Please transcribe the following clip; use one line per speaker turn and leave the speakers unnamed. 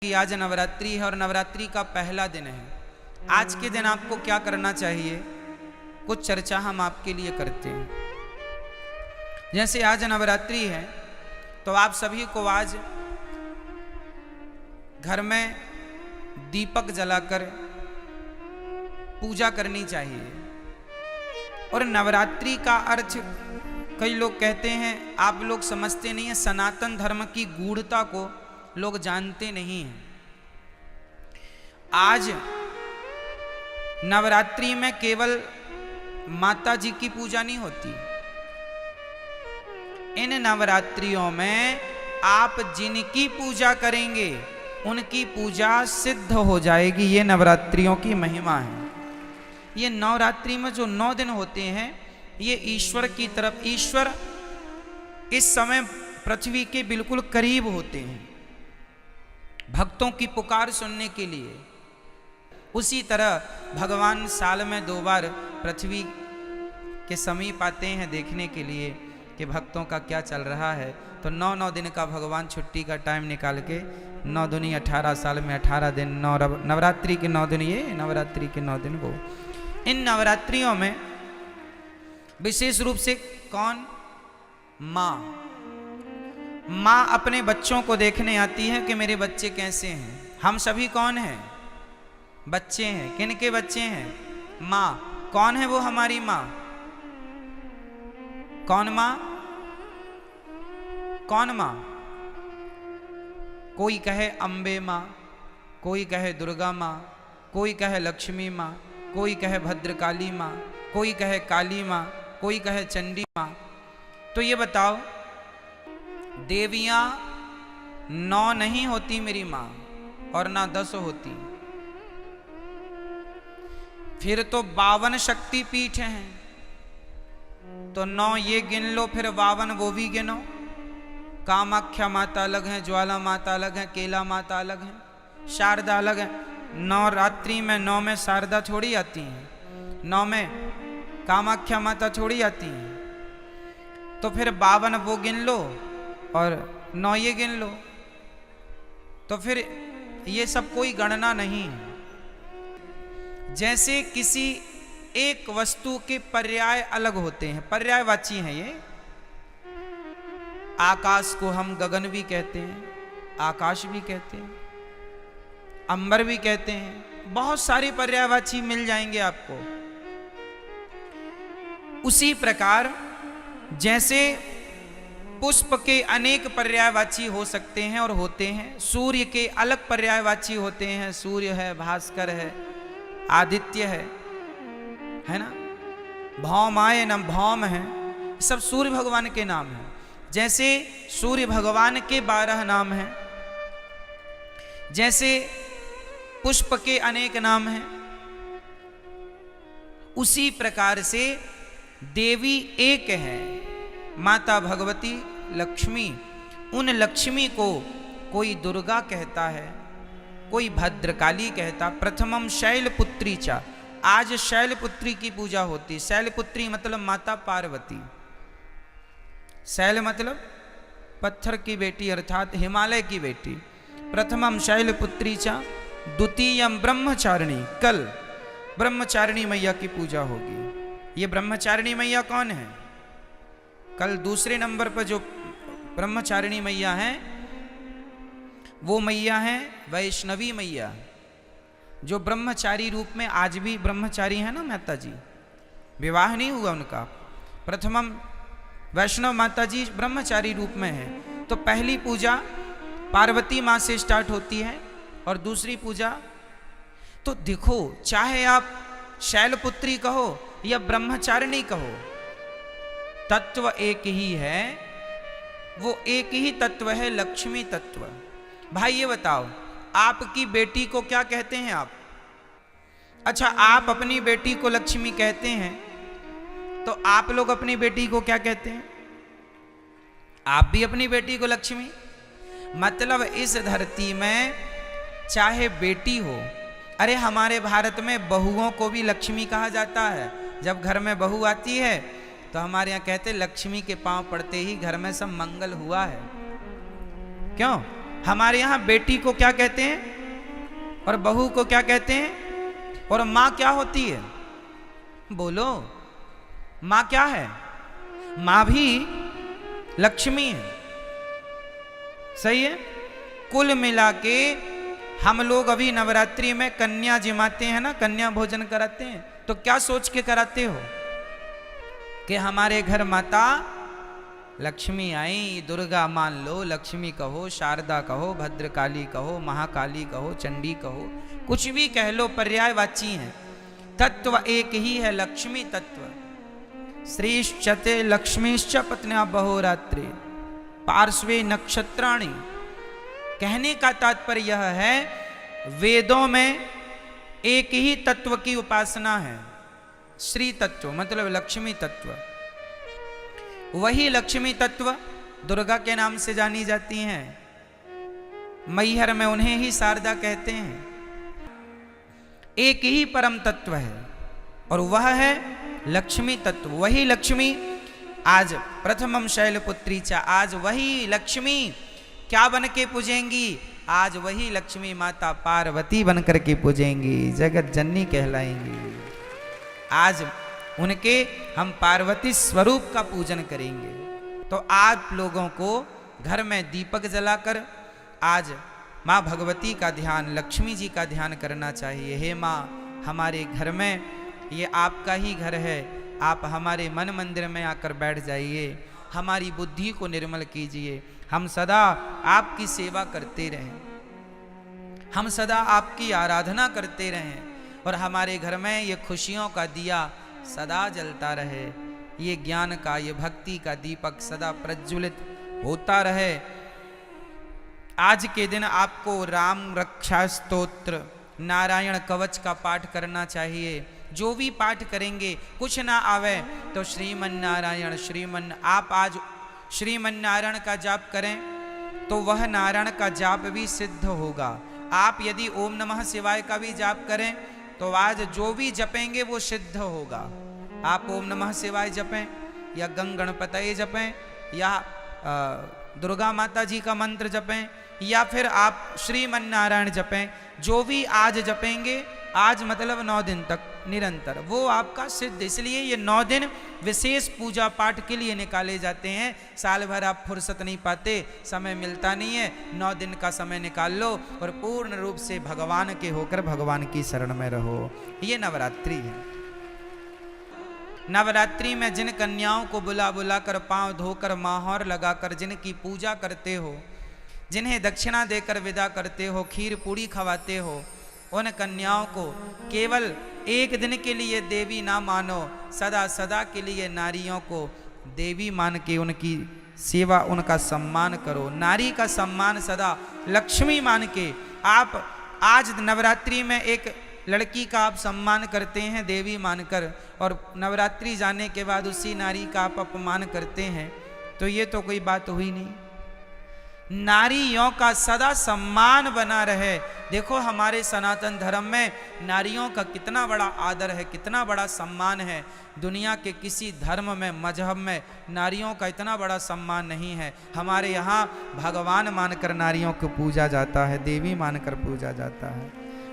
कि आज नवरात्रि है और नवरात्रि का पहला दिन है। आज के दिन आपको क्या करना चाहिए, कुछ चर्चा हम आपके लिए करते हैं। जैसे आज नवरात्रि है तो आप सभी को आज घर में दीपक जलाकर पूजा करनी चाहिए। और नवरात्रि का अर्थ कई लोग कहते हैं, आप लोग समझते नहीं हैं, सनातन धर्म की गूढ़ता को लोग जानते नहीं हैं। आज नवरात्रि में केवल माता जी की पूजा नहीं होती। इन नवरात्रियों में आप जिनकी पूजा करेंगे उनकी पूजा सिद्ध हो जाएगी। ये नवरात्रियों की महिमा है। ये नवरात्रि में जो 9 दिन होते हैं, ये ईश्वर की तरफ, ईश्वर इस समय पृथ्वी के बिल्कुल करीब होते हैं भक्तों की पुकार सुनने के लिए। उसी तरह भगवान साल में 2 बार पृथ्वी के समीप आते हैं देखने के लिए कि भक्तों का क्या चल रहा है। तो 9 दिन का भगवान छुट्टी का टाइम निकाल के 9 दूनी 18 साल में 18 दिन, नवरात्रि के 9 दिन ये, नवरात्रि के 9 दिन वो। इन नवरात्रियों में विशेष रूप से कौन, माँ अपने बच्चों को देखने आती है कि मेरे बच्चे कैसे हैं। हम सभी कौन हैं, बच्चे हैं। किन के बच्चे हैं, माँ। कौन है वो हमारी माँ, कौन माँ, कौन माँ। कोई कहे अम्बे माँ, कोई कहे दुर्गा माँ, कोई कहे लक्ष्मी माँ, कोई कहे भद्रकाली माँ, कोई कहे काली माँ, कोई कहे चंडी माँ। तो ये बताओ, देवियां 9 नहीं होती मेरी माँ, और ना 10 होती। फिर तो 52 शक्ति पीठ हैं। तो 9 ये गिन लो, फिर 52 वो भी गिनो। कामाख्या माता अलग है, ज्वाला माता अलग है, केला माता अलग है, शारदा अलग है। नवरात्रि में 9 में शारदा थोड़ी आती है, 9 में कामाख्या माता थोड़ी आती है। तो फिर 52 वो गिन लो और 9 ये गिन लो। तो फिर ये सब कोई गणना नहीं है। जैसे किसी एक वस्तु के पर्याय अलग होते हैं, पर्यायवाची हैं ये। आकाश को हम गगन भी कहते हैं, आकाश भी कहते हैं, अंबर भी कहते हैं। बहुत सारे पर्यायवाची मिल जाएंगे आपको। उसी प्रकार जैसे पुष्प के अनेक पर्यायवाची हो सकते हैं और होते हैं, सूर्य के अलग पर्यायवाची होते हैं। सूर्य है, भास्कर है, आदित्य है ना, भौमाय न भौम है, सब सूर्य भगवान के नाम हैं। जैसे सूर्य भगवान के 12 नाम हैं, जैसे पुष्प के अनेक नाम हैं, उसी प्रकार से देवी एक है, माता भगवती लक्ष्मी। उन लक्ष्मी को कोई दुर्गा कहता है, कोई भद्रकाली कहता। प्रथमम शैलपुत्री चा, आज शैलपुत्री की पूजा होती। शैलपुत्री मतलब माता पार्वती। शैल मतलब पत्थर की बेटी, अर्थात हिमालय की बेटी। प्रथमम शैलपुत्री चा, द्वितीयम ब्रह्मचारिणी। कल ब्रह्मचारिणी मैया की पूजा होगी। ये ब्रह्मचारिणी मैया कौन है? कल दूसरे नंबर पर जो ब्रह्मचारिणी मैया है वो मैया है वैष्णवी मैया, जो ब्रह्मचारी रूप में आज भी ब्रह्मचारी है ना माता जी, विवाह नहीं हुआ उनका। प्रथमम वैष्णव माता जी ब्रह्मचारी रूप में है। तो पहली पूजा पार्वती माँ से स्टार्ट होती है और दूसरी पूजा, तो देखो, चाहे आप शैलपुत्री कहो या ब्रह्मचारिणी कहो, तत्व एक ही है। वो एक ही तत्व है, लक्ष्मी तत्व। भाई ये बताओ, आपकी बेटी को क्या कहते हैं आप? अच्छा, आप अपनी बेटी को लक्ष्मी कहते हैं, तो आप लोग अपनी बेटी को क्या कहते हैं? आप भी अपनी बेटी को लक्ष्मी। मतलब इस धरती में चाहे बेटी हो, अरे हमारे भारत में बहुओं को भी लक्ष्मी कहा जाता है। जब घर में बहू आती है तो हमारे यहाँ कहते लक्ष्मी के पांव पड़ते ही घर में सब मंगल हुआ है। क्यों? हमारे यहाँ बेटी को क्या कहते हैं और बहू को क्या कहते हैं, और माँ क्या होती है? बोलो, माँ क्या है? माँ भी लक्ष्मी है। सही है। कुल मिला के हम लोग अभी नवरात्रि में कन्या जिमाते हैं ना, कन्या भोजन कराते हैं, तो क्या सोच के कराते हो कि हमारे घर माता लक्ष्मी आई, दुर्गा मान लो, लक्ष्मी कहो, शारदा कहो, भद्रकाली कहो, महाकाली कहो, चंडी कहो, कुछ भी कह लो, पर्यायवाची हैं। तत्व एक ही है, लक्ष्मी तत्व। श्रीश्चते लक्ष्मीश्च पत्न्या बहोरात्रि पार्श्वे नक्षत्राणि। कहने का तात्पर्य यह है, वेदों में एक ही तत्व की उपासना है, श्री तत्व मतलब लक्ष्मी तत्व। वही लक्ष्मी तत्व दुर्गा के नाम से जानी जाती हैं। मैहर में उन्हें ही शारदा कहते हैं। एक ही परम तत्व है और वह है लक्ष्मी तत्व। वही लक्ष्मी आज प्रथमम शैलपुत्री चा, आज वही लक्ष्मी क्या बन के पूजेंगी? आज वही लक्ष्मी माता पार्वती बन करके पूजेंगी, जगत जननी कहलाएंगी। आज उनके हम पार्वती स्वरूप का पूजन करेंगे। तो आप लोगों को घर में दीपक जलाकर आज माँ भगवती का ध्यान, लक्ष्मी जी का ध्यान करना चाहिए। हे माँ, हमारे घर में, ये आपका ही घर है, आप हमारे मन मंदिर में आकर बैठ जाइए, हमारी बुद्धि को निर्मल कीजिए, हम सदा आपकी सेवा करते रहें, हम सदा आपकी आराधना करते रहें, और हमारे घर में ये खुशियों का दिया सदा जलता रहे, ये ज्ञान का, ये भक्ति का दीपक सदा प्रज्वलित होता रहे। आज के दिन आपको राम रक्षा स्तोत्र, नारायण कवच का पाठ करना चाहिए। जो भी पाठ करेंगे, कुछ ना आवे तो श्रीमन नारायण आप आज श्रीमन नारायण का जाप करें तो वह नारायण का जाप भी सिद्ध होगा। आप यदि ओम नमः शिवाय का भी जाप करें तो आज जो भी जपेंगे वो सिद्ध होगा। आप ओम नमः शिवाय जपें या गंग गणपतये जपें या दुर्गा माता जी का मंत्र जपें या फिर आप श्रीमन नारायण जपें, जो भी आज जपेंगे, आज मतलब 9 दिन तक निरंतर, वो आपका सिद्ध। इसलिए ये 9 दिन विशेष पूजा पाठ के लिए निकाले जाते हैं। साल भर आप फुर्सत नहीं पाते, समय मिलता नहीं है, 9 दिन का समय निकाल लो और पूर्ण रूप से भगवान के होकर भगवान की शरण में रहो। ये नवरात्रि है। नवरात्रि में जिन कन्याओं को बुला बुला कर, पांव धोकर, माहौर लगाकर जिनकी पूजा करते हो, जिन्हें दक्षिणा देकर विदा करते हो, खीर पूड़ी खवाते हो, उन कन्याओं को केवल एक दिन के लिए देवी ना मानो, सदा सदा के लिए नारियों को देवी मान के उनकी सेवा, उनका सम्मान करो। नारी का सम्मान सदा लक्ष्मी मान के। आप आज नवरात्रि में एक लड़की का आप सम्मान करते हैं देवी मानकर, और नवरात्रि जाने के बाद उसी नारी का आप अपमान करते हैं, तो ये तो कोई बात हुई नहीं। नारियों का सदा सम्मान बना रहे। देखो हमारे सनातन धर्म में नारियों का कितना बड़ा आदर है, कितना बड़ा सम्मान है। दुनिया के किसी धर्म में, मजहब में नारियों का इतना बड़ा सम्मान नहीं है। हमारे यहाँ भगवान मानकर नारियों को पूजा जाता है, देवी मानकर पूजा जाता है।